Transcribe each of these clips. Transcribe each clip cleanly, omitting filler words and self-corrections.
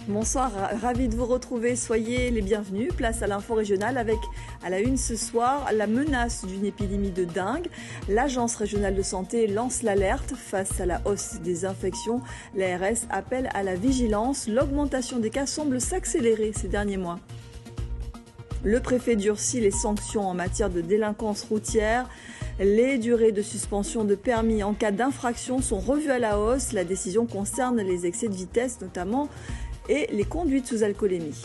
Bonsoir, ravi de vous retrouver. Soyez les bienvenus. Place à l'info régionale avec à la une ce soir la menace d'une épidémie de dengue. L'Agence régionale de santé lance l'alerte face à la hausse des infections. L'ARS appelle à la vigilance. L'augmentation des cas semble s'accélérer ces derniers mois. Le préfet durcit les sanctions en matière de délinquance routière. Les durées de suspension de permis en cas d'infraction sont revues à la hausse. La décision concerne les excès de vitesse notamment et les conduites sous alcoolémie.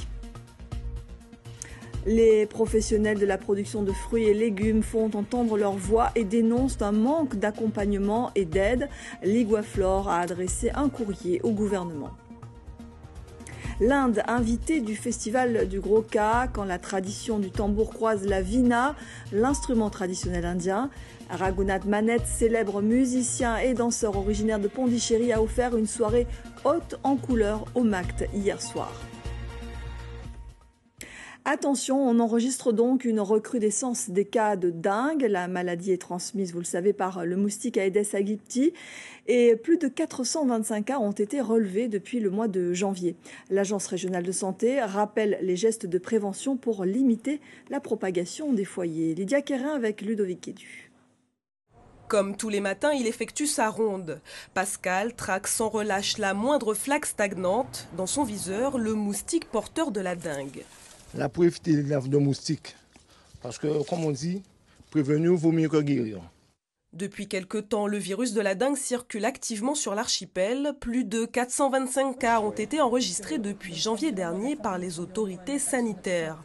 Les professionnels de la production de fruits et légumes font entendre leur voix et dénoncent un manque d'accompagnement et d'aide. L'Iguaflore a adressé un courrier au gouvernement. L'Inde, invitée du festival du Gros Ka, quand la tradition du tambour croise la vina, l'instrument traditionnel indien. Raghunath Manet, célèbre musicien et danseur originaire de Pondichéry, a offert une soirée haute en couleurs au MACT hier soir. Attention, on enregistre donc une recrudescence des cas de dengue. La maladie est transmise, vous le savez, par le moustique Aedes aegypti et plus de 425 cas ont été relevés depuis le mois de janvier. L'Agence régionale de santé rappelle les gestes de prévention pour limiter la propagation des foyers. Lydia Quérin avec Ludovic Quédu. Comme tous les matins, il effectue sa ronde. Pascal traque sans relâche la moindre flaque stagnante. Dans son viseur, le moustique porteur de la dengue. La pour éviter les larves de moustiques. Parce que, comme on dit, prévenir vaut mieux que guérir. Depuis quelque temps, le virus de la dengue circule activement sur l'archipel. Plus de 425 cas ont été enregistrés depuis janvier dernier par les autorités sanitaires.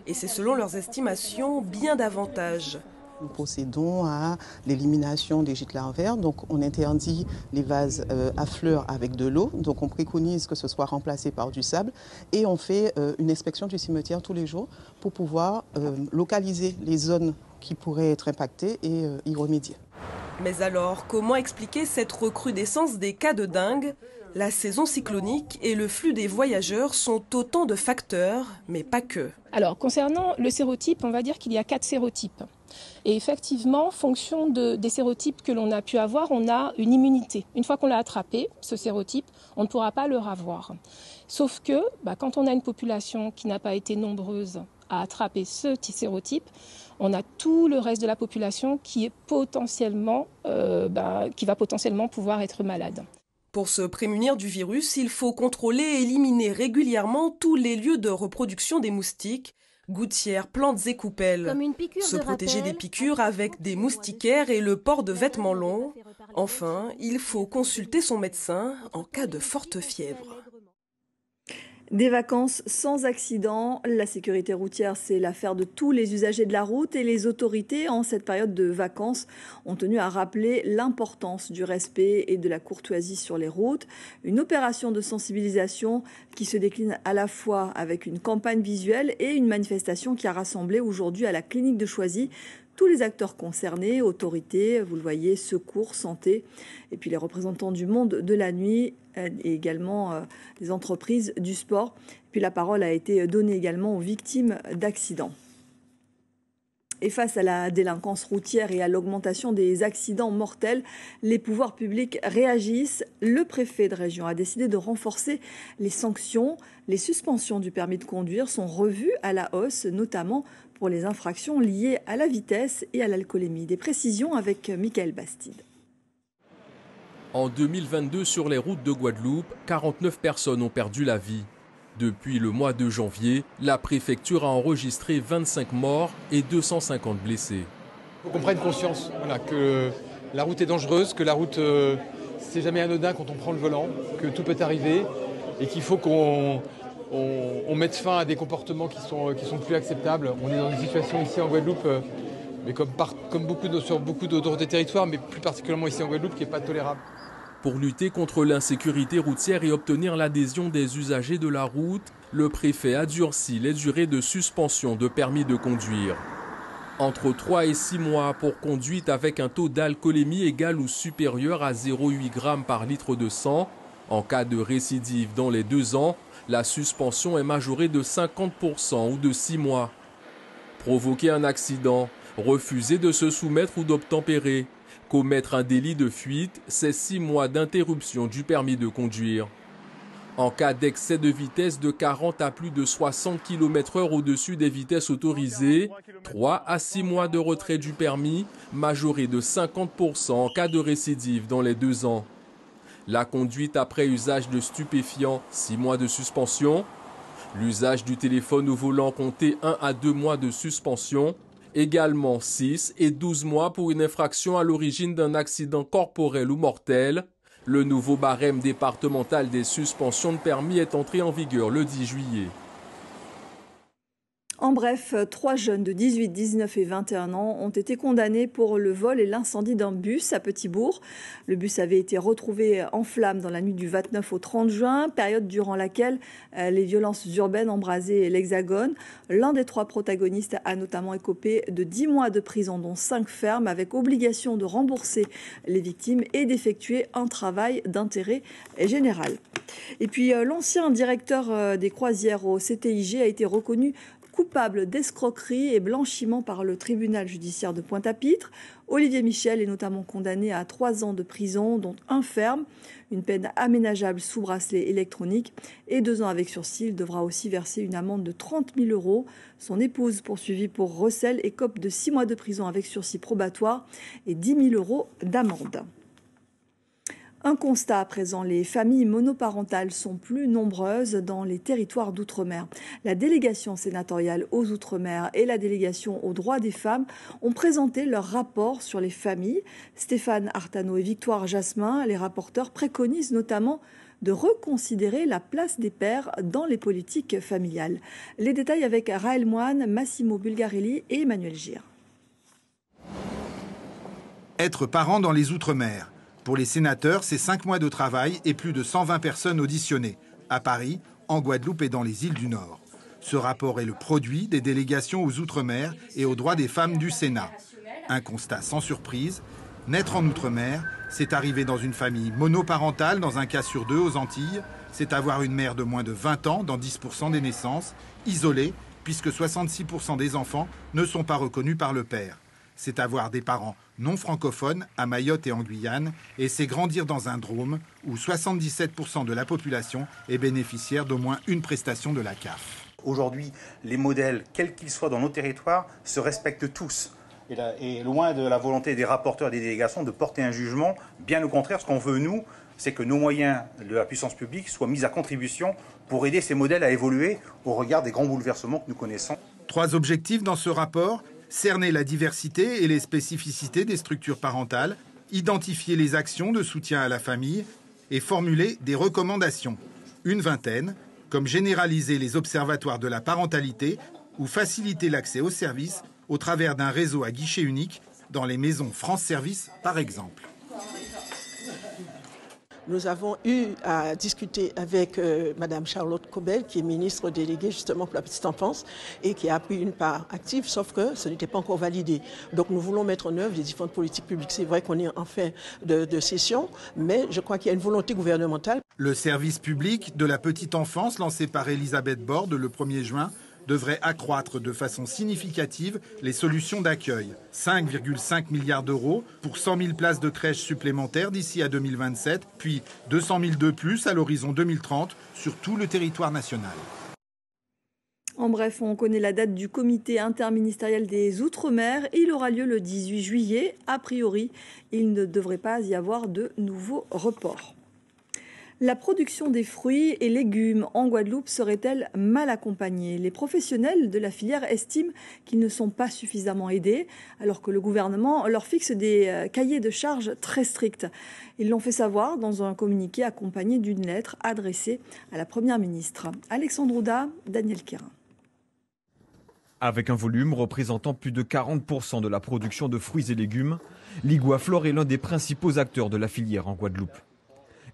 Et c'est selon leurs estimations bien davantage. Nous procédons à l'élimination des gîtes larvaires, donc on interdit les vases à fleurs avec de l'eau, donc on préconise que ce soit remplacé par du sable et on fait une inspection du cimetière tous les jours pour pouvoir localiser les zones qui pourraient être impactées et y remédier. Mais alors, comment expliquer cette recrudescence des cas de dengue ? La saison cyclonique et le flux des voyageurs sont autant de facteurs, mais pas que. Alors, concernant le sérotype, on va dire qu'il y a 4 sérotypes. Et effectivement, en fonction des sérotypes que l'on a pu avoir, on a une immunité. Une fois qu'on l'a attrapé, ce sérotype, on ne pourra pas le revoir. Sauf que, quand on a une population qui n'a pas été nombreuse à attraper ce sérotype, on a tout le reste de la population qui est qui va potentiellement pouvoir être malade. Pour se prémunir du virus, il faut contrôler et éliminer régulièrement tous les lieux de reproduction des moustiques, gouttières, plantes et coupelles. Se protéger des piqûres avec des moustiquaires et le port de vêtements longs. Enfin, il faut consulter son médecin en cas de forte fièvre. Des vacances sans accident. La sécurité routière, c'est l'affaire de tous les usagers de la route et les autorités, en cette période de vacances, ont tenu à rappeler l'importance du respect et de la courtoisie sur les routes. Une opération de sensibilisation qui se décline à la fois avec une campagne visuelle et une manifestation qui a rassemblé aujourd'hui à la clinique de Choisy tous les acteurs concernés, autorités, vous le voyez, secours, santé, et puis les représentants du monde de la nuit et également les entreprises du sport. Puis la parole a été donnée également aux victimes d'accidents. Et face à la délinquance routière et à l'augmentation des accidents mortels, les pouvoirs publics réagissent. Le préfet de région a décidé de renforcer les sanctions. Les suspensions du permis de conduire sont revues à la hausse, notamment pour les infractions liées à la vitesse et à l'alcoolémie. Des précisions avec Michael Bastide. En 2022, sur les routes de Guadeloupe, 49 personnes ont perdu la vie. Depuis le mois de janvier, la préfecture a enregistré 25 morts et 250 blessés. Il faut qu'on prenne conscience que la route est dangereuse, que la route, c'est jamais anodin quand on prend le volant, que tout peut arriver et qu'il faut qu'on mette fin à des comportements qui sont plus acceptables. On est dans des situations ici en Guadeloupe, mais comme sur beaucoup d'autres territoires, mais plus particulièrement ici en Guadeloupe, qui n'est pas tolérable. Pour lutter contre l'insécurité routière et obtenir l'adhésion des usagers de la route, le préfet a durci les durées de suspension de permis de conduire. Entre 3 et 6 mois pour conduite avec un taux d'alcoolémie égal ou supérieur à 0,8 g par litre de sang. En cas de récidive dans les 2 ans, la suspension est majorée de 50% ou de 6 mois. Provoquer un accident, refuser de se soumettre ou d'obtempérer, commettre un délit de fuite, c'est 6 mois d'interruption du permis de conduire. En cas d'excès de vitesse de 40 à plus de 60 km/h au-dessus des vitesses autorisées, 3 à 6 mois de retrait du permis, majoré de 50% en cas de récidive dans les 2 ans. La conduite après usage de stupéfiants, 6 mois de suspension. L'usage du téléphone au volant compté 1 à 2 mois de suspension. Également 6 et 12 mois pour une infraction à l'origine d'un accident corporel ou mortel. Le nouveau barème départemental des suspensions de permis est entré en vigueur le 10 juillet. En bref, 3 jeunes de 18, 19 et 21 ans ont été condamnés pour le vol et l'incendie d'un bus à Petit-Bourg. Le bus avait été retrouvé en flammes dans la nuit du 29 au 30 juin, période durant laquelle les violences urbaines embrasaient l'Hexagone. L'un des 3 protagonistes a notamment écopé de 10 mois de prison, dont 5 fermes, avec obligation de rembourser les victimes et d'effectuer un travail d'intérêt général. Et puis, l'ancien directeur des croisières au CTIG a été reconnu coupable d'escroquerie et blanchiment par le tribunal judiciaire de Pointe-à-Pitre. Olivier Michel est notamment condamné à 3 ans de prison, dont 1 ferme, une peine aménageable sous bracelet électronique et 2 ans avec sursis. Il devra aussi verser une amende de 30 000 €. Son épouse, poursuivie pour recel, écope de 6 mois de prison avec sursis probatoire et 10 000 € d'amende. Un constat à présent, les familles monoparentales sont plus nombreuses dans les territoires d'outre-mer. La délégation sénatoriale aux outre-mer et la délégation aux droits des femmes ont présenté leur rapport sur les familles. Stéphane Artano et Victoire Jasmin, les rapporteurs, préconisent notamment de reconsidérer la place des pères dans les politiques familiales. Les détails avec Raël Moine, Massimo Bulgarelli et Emmanuel Gir. Être parent dans les outre-mer. Pour les sénateurs, c'est 5 mois de travail et plus de 120 personnes auditionnées, à Paris, en Guadeloupe et dans les îles du Nord. Ce rapport est le produit des délégations aux Outre-mer et aux droits des femmes du Sénat. Un constat sans surprise, naître en Outre-mer, c'est arriver dans une famille monoparentale, dans un cas sur 2 aux Antilles, c'est avoir une mère de moins de 20 ans dans 10% des naissances, isolée, puisque 66% des enfants ne sont pas reconnus par le père. C'est avoir des parents non francophones à Mayotte et en Guyane, et c'est grandir dans un drôme où 77% de la population est bénéficiaire d'au moins une prestation de la CAF. Aujourd'hui, les modèles, quels qu'ils soient dans nos territoires, se respectent tous. Et loin de la volonté des rapporteurs et des délégations de porter un jugement, bien au contraire, ce qu'on veut, nous, c'est que nos moyens de la puissance publique soient mis à contribution pour aider ces modèles à évoluer au regard des grands bouleversements que nous connaissons. 3 objectifs dans ce rapport. Cerner la diversité et les spécificités des structures parentales, identifier les actions de soutien à la famille et formuler des recommandations. Une vingtaine, comme généraliser les observatoires de la parentalité ou faciliter l'accès aux services au travers d'un réseau à guichet unique dans les maisons France Service par exemple. Nous avons eu à discuter avec Madame Charlotte Cobel, qui est ministre déléguée justement pour la petite enfance et qui a pris une part active, sauf que ce n'était pas encore validé. Donc nous voulons mettre en œuvre les différentes politiques publiques. C'est vrai qu'on est en fin de session, mais je crois qu'il y a une volonté gouvernementale. Le service public de la petite enfance lancé par Elisabeth Borne le 1er juin devrait accroître de façon significative les solutions d'accueil. 5,5 milliards d'euros pour 100 000 places de crèches supplémentaires d'ici à 2027, puis 200 000 de plus à l'horizon 2030 sur tout le territoire national. En bref, on connaît la date du comité interministériel des Outre-mer. Il aura lieu le 18 juillet. A priori, il ne devrait pas y avoir de nouveaux reports. La production des fruits et légumes en Guadeloupe serait-elle mal accompagnée? Les professionnels de la filière estiment qu'ils ne sont pas suffisamment aidés, alors que le gouvernement leur fixe des cahiers de charges très stricts. Ils l'ont fait savoir dans un communiqué accompagné d'une lettre adressée à la Première ministre. Alexandre Ouda, Daniel Quérin. Avec un volume représentant plus de 40% de la production de fruits et légumes, l'Iguaflore est l'un des principaux acteurs de la filière en Guadeloupe.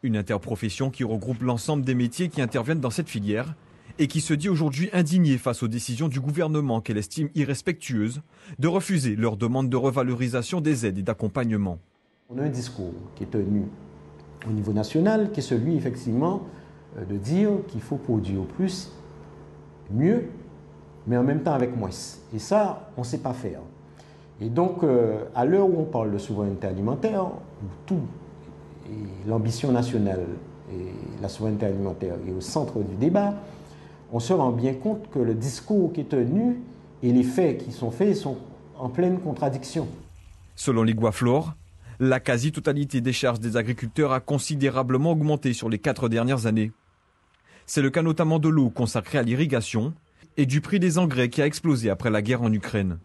Une interprofession qui regroupe l'ensemble des métiers qui interviennent dans cette filière et qui se dit aujourd'hui indignée face aux décisions du gouvernement qu'elle estime irrespectueuses de refuser leur demande de revalorisation des aides et d'accompagnement. On a un discours qui est tenu au niveau national, qui est celui effectivement de dire qu'il faut produire plus, mieux, mais en même temps avec moins. Et ça, on ne sait pas faire. Et donc, à l'heure où on parle de souveraineté alimentaire, où tout et l'ambition nationale et la souveraineté alimentaire est au centre du débat, on se rend bien compte que le discours qui est tenu et les faits qui sont faits sont en pleine contradiction. Selon l'Iguaflor, la quasi-totalité des charges des agriculteurs a considérablement augmenté sur les 4 dernières années. C'est le cas notamment de l'eau consacrée à l'irrigation et du prix des engrais qui a explosé après la guerre en Ukraine.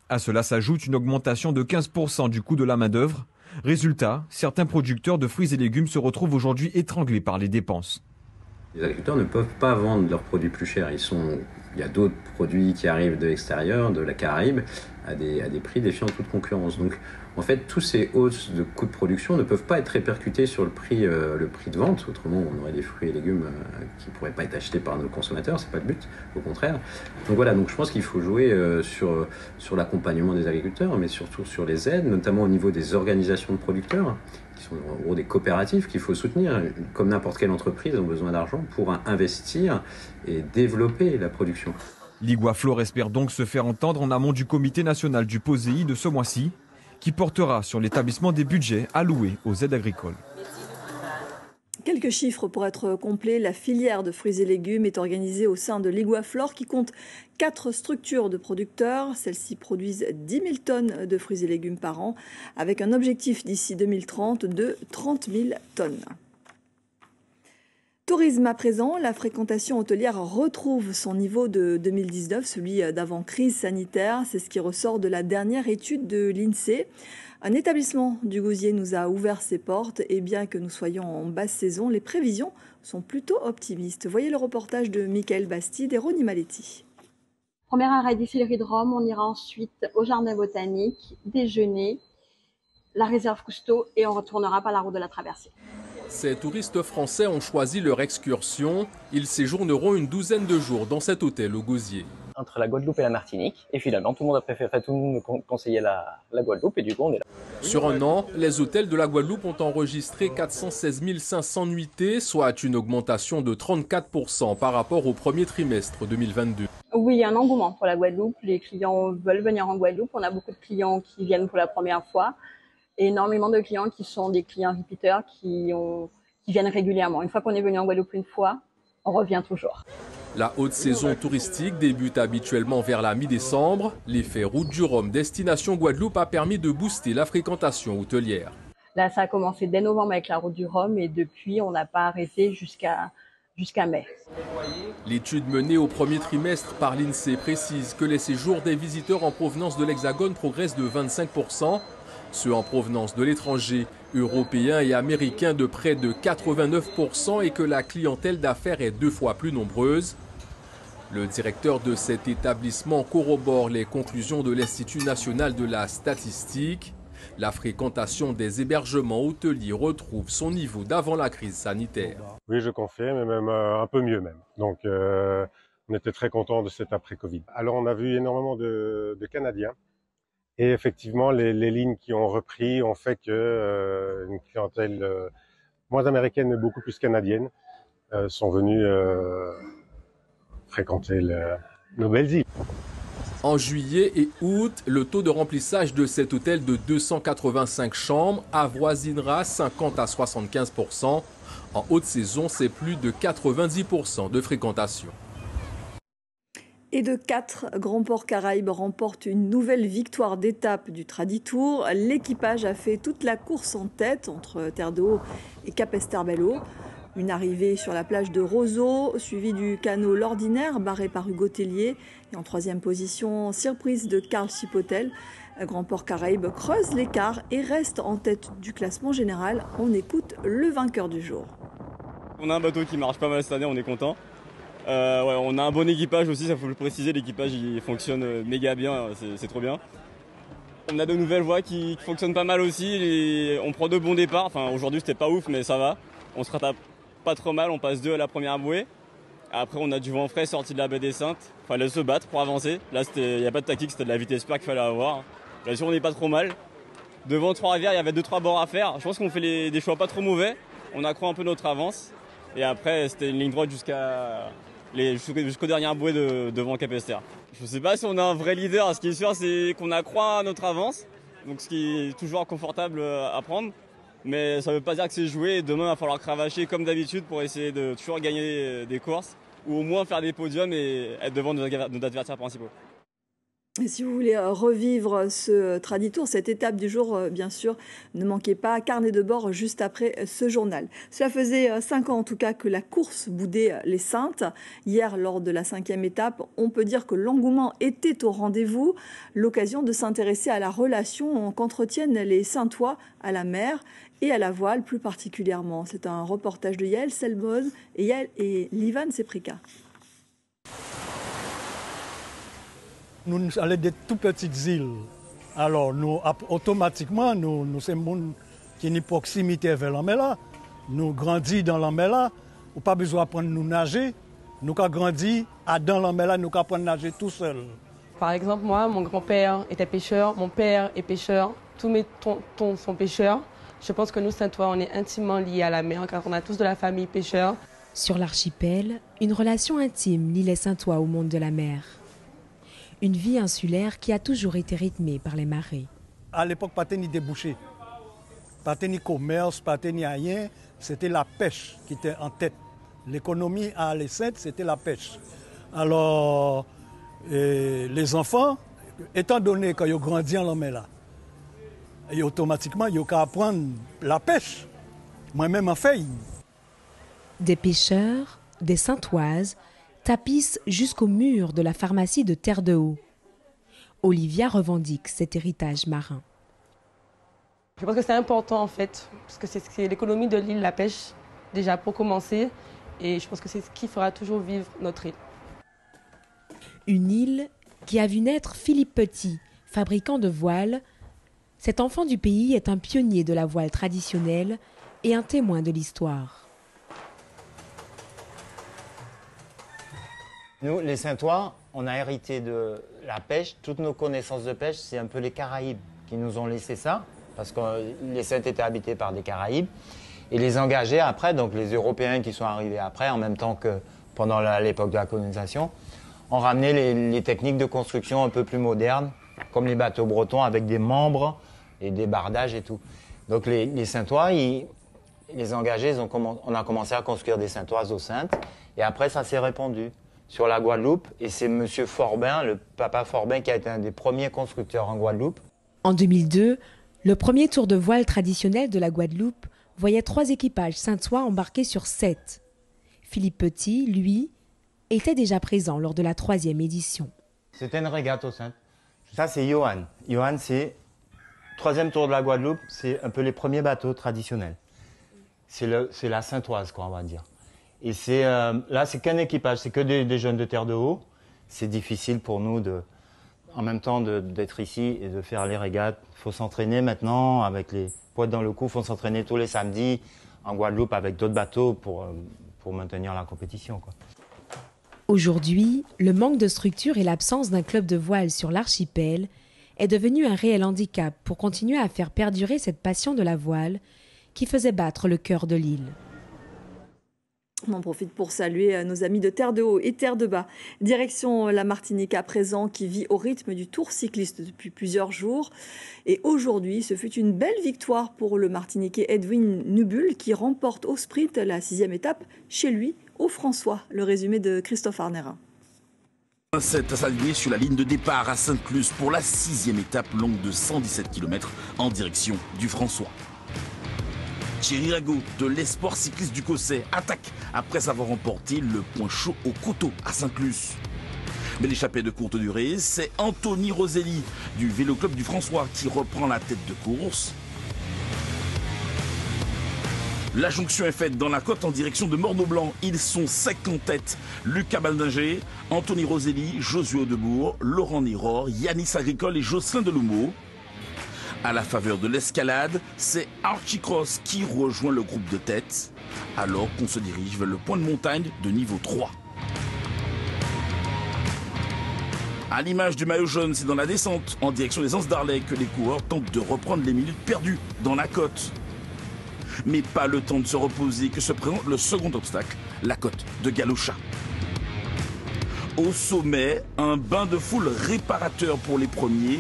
À cela s'ajoute une augmentation de 15% du coût de la main-d'œuvre. Résultat, certains producteurs de fruits et légumes se retrouvent aujourd'hui étranglés par les dépenses. Les agriculteurs ne peuvent pas vendre leurs produits plus chers. Il y a d'autres produits qui arrivent de l'extérieur, de la Caraïbe, à des prix défiant toute concurrence. Donc, en fait, tous ces hausses de coûts de production ne peuvent pas être répercutés sur le prix de vente. Autrement, on aurait des fruits et légumes qui ne pourraient pas être achetés par nos consommateurs. C'est pas le but, au contraire. Donc voilà, donc je pense qu'il faut jouer sur l'accompagnement des agriculteurs, mais surtout sur les aides, notamment au niveau des organisations de producteurs, qui sont en gros des coopératives qu'il faut soutenir. Comme n'importe quelle entreprise, ont besoin d'argent pour investir et développer la production. L'Iguaflor espère donc se faire entendre en amont du comité national du POSEI de ce mois-ci, qui portera sur l'établissement des budgets alloués aux aides agricoles. Quelques chiffres pour être complet. La filière de fruits et légumes est organisée au sein de l'Iguaflor qui compte 4 structures de producteurs. Celles-ci produisent 10 000 tonnes de fruits et légumes par an avec un objectif d'ici 2030 de 30 000 tonnes. Tourisme à présent, la fréquentation hôtelière retrouve son niveau de 2019, celui d'avant crise sanitaire. C'est ce qui ressort de la dernière étude de l'INSEE. Un établissement du Gosier nous a ouvert ses portes et bien que nous soyons en basse saison, les prévisions sont plutôt optimistes. Voyez le reportage de Mickaël Bastide et Ronnie Maletti. Premier arrêt, distillerie de Rome, on ira ensuite au jardin botanique, déjeuner, la réserve Cousteau et on retournera par la route de la Traversière. Ces touristes français ont choisi leur excursion. Ils séjourneront une douzaine de jours dans cet hôtel au Gosier. Entre la Guadeloupe et la Martinique. Et finalement, tout le monde a préféré, tout le monde me conseillait la Guadeloupe et du coup, on est là. Sur un an, les hôtels de la Guadeloupe ont enregistré 416 500 nuitées, soit une augmentation de 34% par rapport au premier trimestre 2022. Oui, il y a un engouement pour la Guadeloupe. Les clients veulent venir en Guadeloupe. On a beaucoup de clients qui viennent pour la première fois. Et énormément de clients qui sont des clients repeaters qui viennent régulièrement. Une fois qu'on est venu en Guadeloupe une fois, on revient toujours. La haute saison touristique débute habituellement vers la mi-décembre. L'effet Route du Rhum destination Guadeloupe a permis de booster la fréquentation hôtelière. Là, ça a commencé dès novembre avec la Route du Rhum et depuis, on n'a pas arrêté jusqu'à mai. L'étude menée au premier trimestre par l'INSEE précise que les séjours des visiteurs en provenance de l'Hexagone progressent de 25%. Ceux en provenance de l'étranger, européens et américains de près de 89% et que la clientèle d'affaires est 2 fois plus nombreuse. Le directeur de cet établissement corrobore les conclusions de l'Institut national de la statistique. La fréquentation des hébergements hôteliers retrouve son niveau d'avant la crise sanitaire. Oui, je confirme, et même un peu mieux même. Donc on était très contents de cet après-Covid. Alors on a vu énormément de Canadiens. Et effectivement, les lignes qui ont repris ont fait que une clientèle moins américaine mais beaucoup plus canadienne sont venues fréquenter nos belles îles. En juillet et août, le taux de remplissage de cet hôtel de 285 chambres avoisinera 50 à 75%. En haute saison, c'est plus de 90% de fréquentation. Et de 4, Grand Port Caraïbes remporte une nouvelle victoire d'étape du Traditour. L'équipage a fait toute la course en tête entre Terre de Haut et Capesterre-Belle-Eau. Une arrivée sur la plage de Roseau, suivie du canot L'Ordinaire, barré par Hugo Tellier. Et en 3e position, surprise de Karl Chipotel. Grand Port Caraïbes creuse l'écart et reste en tête du classement général. On écoute le vainqueur du jour. On a un bateau qui marche pas mal cette année, on est content. On a un bon équipage aussi, ça faut le préciser, l'équipage il fonctionne méga bien, c'est trop bien. On a de nouvelles voies qui fonctionnent pas mal aussi, et on prend de bons départs, enfin aujourd'hui c'était pas ouf mais ça va. On se rattrape pas trop mal, on passe 2 à la première bouée. Après on a du vent frais sorti de la baie des Saintes, fallait se battre pour avancer. Là il n'y a pas de tactique, c'était de la vitesse pure qu'il fallait avoir. Là sur on n'est pas trop mal. Devant Trois-Rivières il y avait 2-3 bords à faire, je pense qu'on fait des choix pas trop mauvais. On accroît un peu notre avance et après c'était une ligne droite jusqu'au dernier bouée devant Capesterre. Je ne sais pas si on a un vrai leader, ce qui est sûr c'est qu'on accroît notre avance, donc ce qui est toujours confortable à prendre. Mais ça ne veut pas dire que c'est joué. Demain, il va falloir cravacher comme d'habitude pour essayer de toujours gagner des courses ou au moins faire des podiums et être devant nos adversaires principaux. Et si vous voulez revivre ce Traditour, cette étape du jour, bien sûr, ne manquez pas carnet de bord juste après ce journal. Cela faisait 5 ans en tout cas que la course boudait les Saintes. Hier, lors de la 5e étape, on peut dire que l'engouement était au rendez-vous. L'occasion de s'intéresser à la relation qu'entretiennent les Saintois à la mer et à la voile plus particulièrement. C'est un reportage de Yael Selboz et Livan Seprika. Nous allons des tout petites îles. Alors, nous, automatiquement, nous sommes des gens qui ont une proximité vers la mer là. Nous grandissons dans la mer là. Nous n'avons pas besoin d'apprendre à nous nager. Nous avons grandi dans la mer là, nous avons appris à nager tout seul. Par exemple, moi, mon grand-père était pêcheur, mon père est pêcheur, tous mes tontons sont pêcheurs. Je pense que nous, Saintois, on est intimement liés à la mer car on a tous de la famille pêcheur. Sur l'archipel, une relation intime lie les Saintois au monde de la mer. Une vie insulaire qui a toujours été rythmée par les marées. À l'époque, pas ni débouché, pas ni commerce, pas ni rien. C'était la pêche qui était en tête. L'économie à les Saintes, c'était la pêche. Alors, les enfants, étant donné qu'ils ont grandi en la mer là, et automatiquement, ils ont qu'à apprendre la pêche. Moi-même en fait. Des pêcheurs, des Saintoises, tapissent jusqu'au mur de la pharmacie de Terre-de-Haut. Olivia revendique cet héritage marin. Je pense que c'est important en fait, parce que c'est l'économie de l'île, la pêche, déjà pour commencer, et je pense que c'est ce qui fera toujours vivre notre île. Une île qui a vu naître Philippe Petit, fabricant de voiles. Cet enfant du pays est un pionnier de la voile traditionnelle et un témoin de l'histoire. Nous, les Saintois, on a hérité de la pêche. Toutes nos connaissances de pêche, c'est un peu les Caraïbes qui nous ont laissé ça, parce que les Saintes étaient habitées par des Caraïbes. Et les engagés après, donc les Européens qui sont arrivés après, en même temps que pendant l'époque de la colonisation, ont ramené les techniques de construction un peu plus modernes, comme les bateaux bretons avec des membres et des bardages et tout. Donc les Saintois, les engagés, on a commencé à construire des Saintoises aux Saintes, et après ça s'est répandu sur la Guadeloupe, et c'est M. Forbin, le papa Forbin, qui a été un des premiers constructeurs en Guadeloupe. En 2002, le premier tour de voile traditionnel de la Guadeloupe voyait 3 équipages saintois embarqués sur 7. Philippe Petit, lui, était déjà présent lors de la 3e édition. C'était une régate aux Saintes. Ça, c'est Johan. Johan, c'est 3e tour de la Guadeloupe, c'est un peu les premiers bateaux traditionnels. C'est la Saintoise, quoi, on va dire. Et là, c'est qu'un équipage, c'est que des jeunes de Terre-de-Haut. C'est difficile pour nous, en même temps, d'être ici et de faire les régates. Il faut s'entraîner maintenant avec les poids dans le cou. Il faut s'entraîner tous les samedis en Guadeloupe avec d'autres bateaux pour maintenir la compétition, quoi. Aujourd'hui, le manque de structure et l'absence d'un club de voile sur l'archipel est devenu un réel handicap pour continuer à faire perdurer cette passion de la voile qui faisait battre le cœur de l'île. On en profite pour saluer nos amis de Terre-de-Haut et Terre-de-Bas. Direction la Martinique à présent, qui vit au rythme du Tour cycliste depuis plusieurs jours. Et aujourd'hui, ce fut une belle victoire pour le Martiniquais Edwin Nubul, qui remporte au sprint la 6e étape chez lui, au François. Le résumé de Christophe Arnerin. 27 à s'aligner sur la ligne de départ à Sainte-Luce pour la 6e étape longue de 117 km en direction du François. Thierry Rago de l'Espoir cycliste du Cossais attaque après avoir remporté le point chaud au couteau à Sainte-Luce. Mais l'échappée de courte durée, c'est Anthony Roselli du Vélo Club du François qui reprend la tête de course. La jonction est faite dans la côte en direction de Morneau-Blanc. Ils sont secs en tête. Lucas Baldinger, Anthony Roselli, Josué Debourg, Laurent Néror, Yanis Agricole et Jocelyn Delumeau. À la faveur de l'escalade, c'est Archie Cross qui rejoint le groupe de tête, alors qu'on se dirige vers le point de montagne de niveau 3. À l'image du maillot jaune, c'est dans la descente, en direction des Anses d'Arlay, que les coureurs tentent de reprendre les minutes perdues dans la côte. Mais pas le temps de se reposer que se présente le second obstacle, la côte de Galochat. Au sommet, un bain de foule réparateur pour les premiers.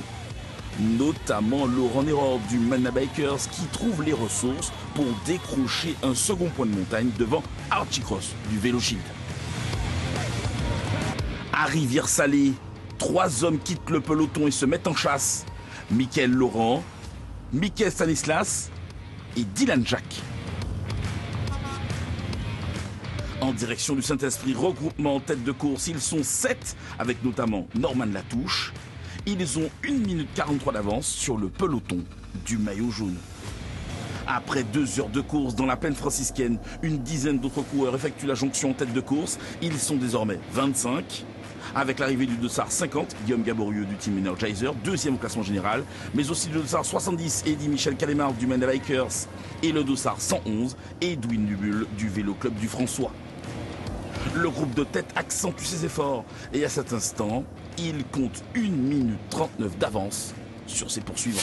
notamment Laurent Néror du Mana Bikers qui trouve les ressources pour décrocher un second point de montagne devant Archie Cross du Vélo Shield. À Rivière-Salée, 3 hommes quittent le peloton et se mettent en chasse. Mickaël Laurent, Mickaël Stanislas et Dylan Jacques. En direction du Saint-Esprit, regroupement en tête de course, ils sont 7, avec notamment Norman Latouche. Ils ont 1 minute 43 d'avance sur le peloton du maillot jaune. Après 2 heures de course dans la plaine franciscaine, une dizaine d'autres coureurs effectuent la jonction en tête de course. Ils sont désormais 25. Avec l'arrivée du dossard 50, Guillaume Gaborieux du Team Energizer, 2e au classement général, mais aussi le dossard 70, Eddy Michel Calémar du Mana Bikers, et le dossard 111, Edwin Dubul du Vélo Club du François. Le groupe de tête accentue ses efforts, et à cet instant, il compte 1 minute 39 d'avance sur ses poursuivants.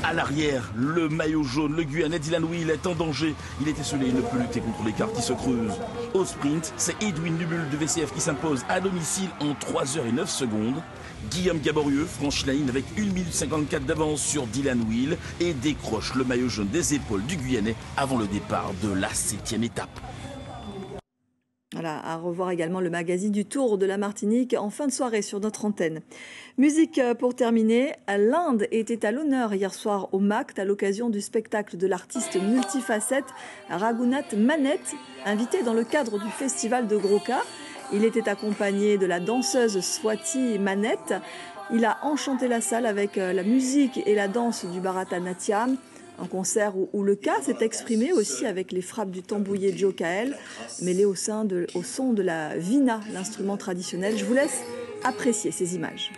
À l'arrière, le maillot jaune, le Guyanais Dylan Will est en danger. Il est esselé, il ne peut lutter contre l'écart qui se creuse. Au sprint, c'est Edwin Dubul de VCF qui s'impose à domicile en 3h09 secondes. Guillaume Gaborieux franchit la ligne avec 1 minute 54 d'avance sur Dylan Will et décroche le maillot jaune des épaules du Guyanais avant le départ de la 7e étape. Voilà, à revoir également le magazine du Tour de la Martinique en fin de soirée sur notre antenne. Musique pour terminer, l'Inde était à l'honneur hier soir au MACT à l'occasion du spectacle de l'artiste multifacette Raghunath Manet, invité dans le cadre du festival de Groka. Il était accompagné de la danseuse Swati Manet. Il a enchanté la salle avec la musique et la danse du Bharatanatyam. Un concert où le Ka s'est exprimé aussi avec les frappes du tambouillé Djokael, mêlées au son de la Vina, l'instrument traditionnel. Je vous laisse apprécier ces images.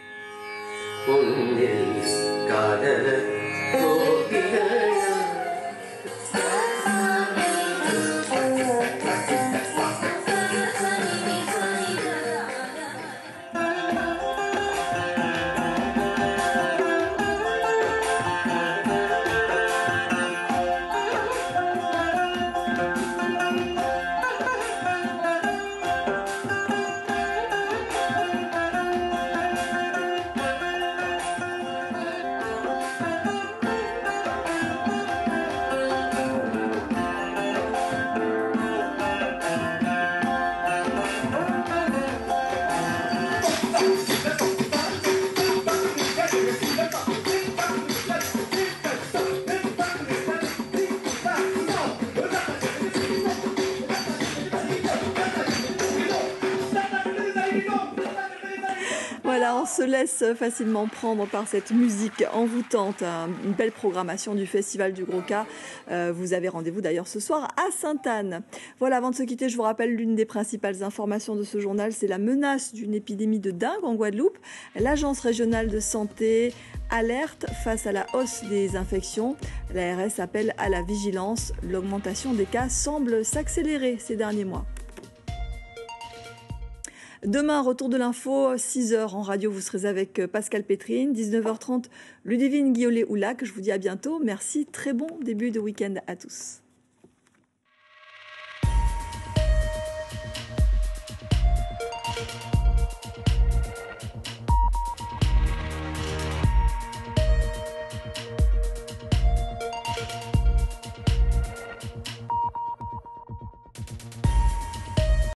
Voilà, on se laisse facilement prendre par cette musique envoûtante, une belle programmation du Festival du Groka. Vous avez rendez-vous d'ailleurs ce soir à Sainte-Anne. Voilà, avant de se quitter, je vous rappelle l'une des principales informations de ce journal, c'est la menace d'une épidémie de dengue en Guadeloupe. L'Agence régionale de santé alerte face à la hausse des infections. L'ARS appelle à la vigilance. L'augmentation des cas semble s'accélérer ces derniers mois. Demain, retour de l'info, 6h en radio, vous serez avec Pascal Pétrine, 19h30, Ludivine Guiollet-Oulac. Je vous dis à bientôt. Merci, très bon début de week-end à tous.